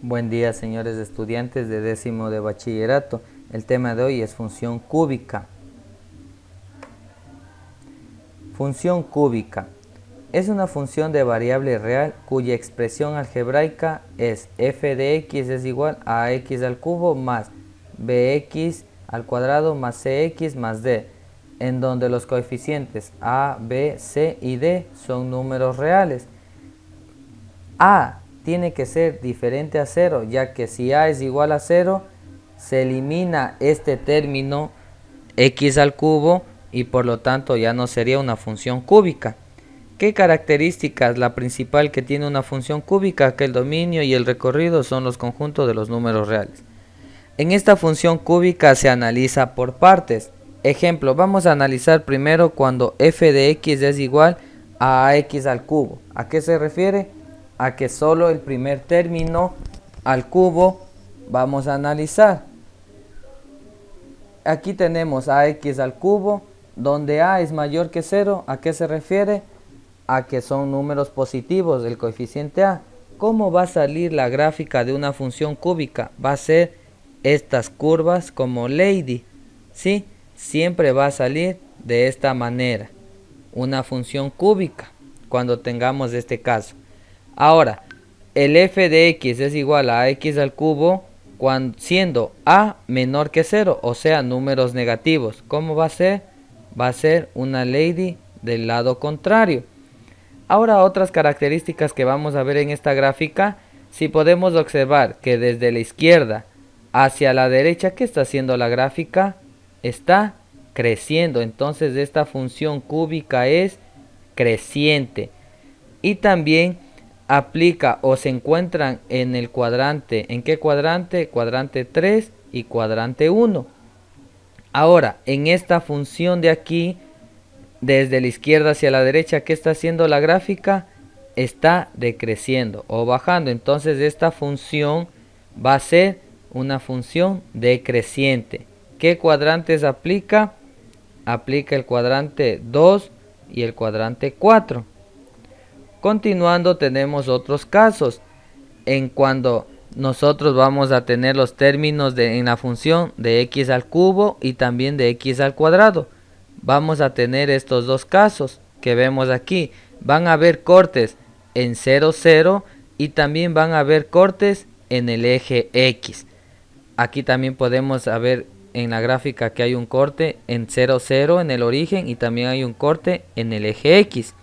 Buen día, señores estudiantes de décimo de bachillerato. El tema de hoy es función cúbica. Función cúbica es una función de variable real cuya expresión algebraica es f de x es igual a x al cubo más bx al cuadrado más cx más d, en donde los coeficientes a, b, c y d son números reales. A tiene que ser diferente a 0, ya que si a es igual a 0, se elimina este término x al cubo y por lo tanto ya no sería una función cúbica. ¿Qué características? La principal que tiene una función cúbica, que el dominio y el recorrido son los conjuntos de los números reales. En esta función cúbica se analiza por partes. Ejemplo, vamos a analizar primero cuando f de x es igual a x al cubo. ¿A qué se refiere? A que solo el primer término al cubo vamos a analizar. Aquí tenemos ax al cubo, donde a es mayor que 0. ¿A qué se refiere? A que son números positivos del coeficiente a. ¿Cómo va a salir la gráfica de una función cúbica? Va a ser estas curvas como Lady, ¿sí? Siempre va a salir de esta manera una función cúbica cuando tengamos este caso. Ahora, el f de x es igual a x al cubo siendo a menor que 0, o sea, números negativos. ¿Cómo va a ser? Va a ser una Lady del lado contrario. Ahora, otras características que vamos a ver en esta gráfica, si podemos observar que desde la izquierda hacia la derecha, ¿qué está haciendo la gráfica? Está creciendo. Entonces esta función cúbica es creciente. Y también aplica o se encuentran en el cuadrante. ¿En qué cuadrante? Cuadrante 3 y cuadrante 1. Ahora, en esta función de aquí, desde la izquierda hacia la derecha, ¿qué está haciendo la gráfica? Está decreciendo o bajando. Entonces esta función va a ser una función decreciente. ¿Qué cuadrantes aplica? Aplica el cuadrante 2 y el cuadrante 4. Continuando, tenemos otros casos en cuando nosotros vamos a tener los términos en la función de x al cubo y también de x al cuadrado. Vamos a tener estos dos casos que vemos aquí. Van a haber cortes en 0, 0 y también van a haber cortes en el eje x. Aquí también podemos ver en la gráfica que hay un corte en 0, 0 en el origen y también hay un corte en el eje x,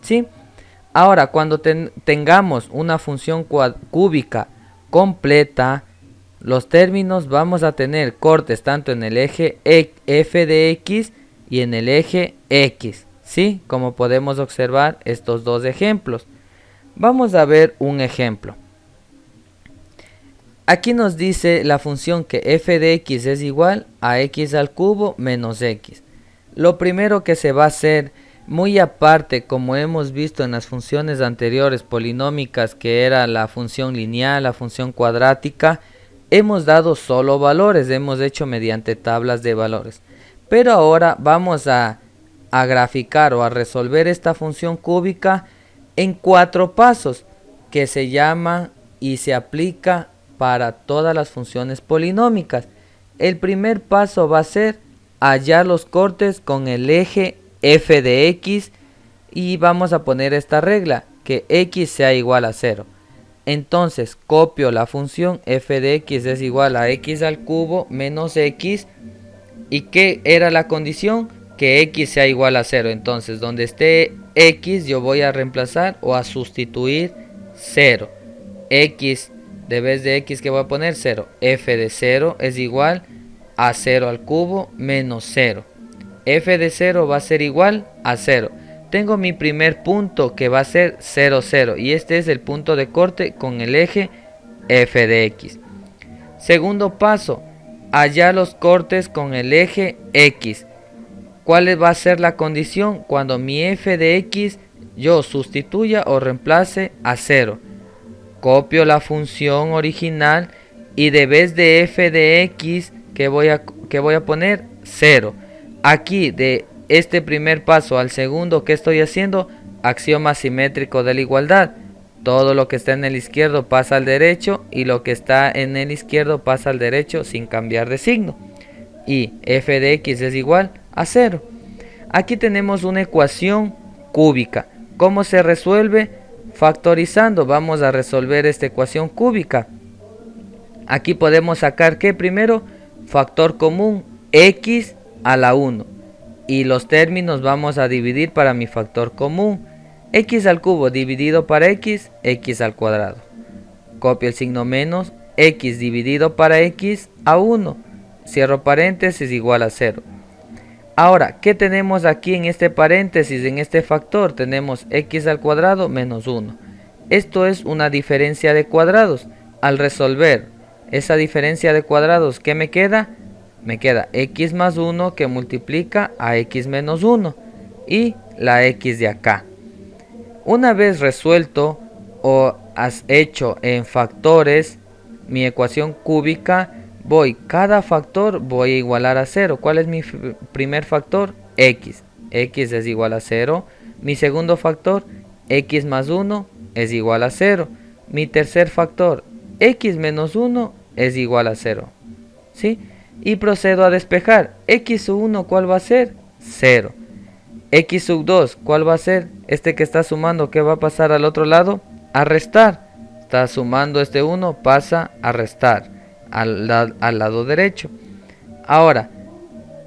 ¿sí? Ahora, cuando tengamos una función cúbica completa, los términos vamos a tener cortes tanto en el eje f de x y en el eje x, ¿sí? Como podemos observar estos dos ejemplos. Vamos a ver un ejemplo. Aquí nos dice la función que f de x es igual a x al cubo menos x. Lo primero que se va a hacer, muy aparte, como hemos visto en las funciones anteriores polinómicas, que era la función lineal, la función cuadrática, hemos dado solo valores, hemos hecho mediante tablas de valores. Pero ahora vamos a graficar o a resolver esta función cúbica en 4 pasos, que se llama y se aplica para todas las funciones polinómicas. El primer paso va a ser hallar los cortes con el eje f de x y vamos a poner esta regla, que x sea igual a 0. Entonces copio la función f de x es igual a x al cubo menos x. ¿Y qué era la condición? Que x sea igual a 0. Entonces donde esté x yo voy a reemplazar o a sustituir 0. X de vez de x que voy a poner 0. F de 0 es igual a 0 al cubo menos 0. F de 0 va a ser igual a 0. Tengo mi primer punto que va a ser 0, 0. Y este es el punto de corte con el eje f de x. Segundo paso, hallar los cortes con el eje x. ¿Cuál va a ser la condición? Cuando mi f de x yo sustituya o reemplace a 0. Copio la función original y de vez de f de x que voy a poner 0. Aquí de este primer paso al segundo, ¿qué estoy haciendo? Axioma simétrico de la igualdad. todo lo que está en el izquierdo pasa al derecho y lo que está en el izquierdo pasa al derecho sin cambiar de signo. Y f de x es igual a 0. Aquí tenemos una ecuación cúbica. ¿Cómo se resuelve? Factorizando. Vamos a resolver esta ecuación cúbica. Aquí podemos sacar que primero factor común x a la 1. Y los términos vamos a dividir para mi factor común. X al cubo dividido para x, x al cuadrado. Copio el signo menos, x dividido para x a 1. Cierro paréntesis igual a 0. Ahora, ¿qué tenemos aquí en este paréntesis, en este factor? Tenemos x al cuadrado menos 1. Esto es una diferencia de cuadrados. Al resolver esa diferencia de cuadrados, ¿qué me queda? Me queda x más 1 que multiplica a x menos 1 y la x de acá. Una vez resuelto o has hecho en factores mi ecuación cúbica, cada factor voy a igualar a 0. ¿Cuál es mi primer factor? X. X es igual a 0. Mi segundo factor, x más 1 es igual a 0. Mi tercer factor, x menos 1 es igual a 0. ¿Sí? Y procedo a despejar. X sub 1, ¿cuál va a ser? 0. X sub 2, ¿cuál va a ser? Este que está sumando, ¿qué va a pasar al otro lado? A restar. Está sumando este 1, pasa a restar al lado derecho. Ahora,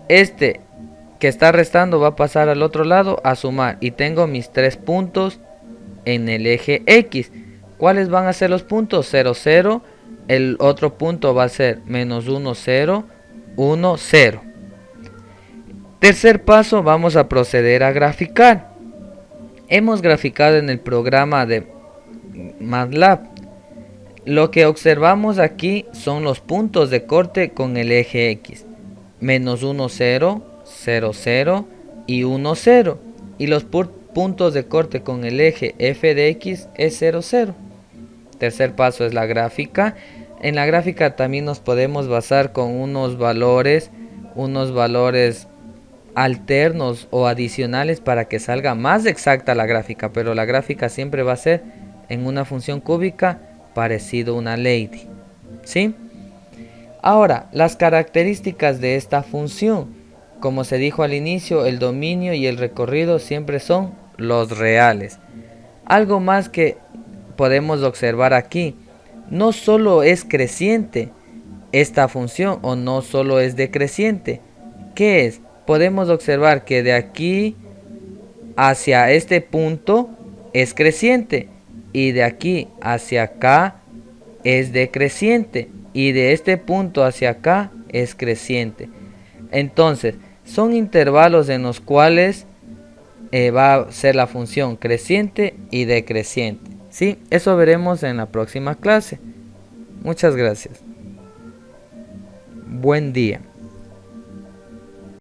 este que está restando va a pasar al otro lado a sumar. Y tengo mis 3 puntos en el eje X. ¿Cuáles van a ser los puntos? 0, 0. El otro punto va a ser menos 1, 0, 1, 0. Tercer paso, vamos a proceder a graficar. Hemos graficado en el programa de MATLAB. Lo que observamos aquí son los puntos de corte con el eje X. Menos 1, 0, 0, 0 y 1, 0. Y los puntos de corte con el eje f de x es 0, 0. Tercer paso es la gráfica. En la gráfica también nos podemos basar con unos valores alternos o adicionales para que salga más exacta la gráfica, pero la gráfica siempre va a ser en una función cúbica parecido a una lady. ¿Sí? Ahora, las características de esta función. Como se dijo al inicio, el dominio y el recorrido siempre son los reales. Algo más que podemos observar aquí, no solo es creciente esta función o no solo es decreciente. ¿Qué es? Podemos observar que de aquí hacia este punto es creciente y de aquí hacia acá es decreciente y de este punto hacia acá es creciente. Entonces, son intervalos en los cuales va a ser la función creciente y decreciente. ¿Sí? Eso veremos en la próxima clase. Muchas gracias. Buen día.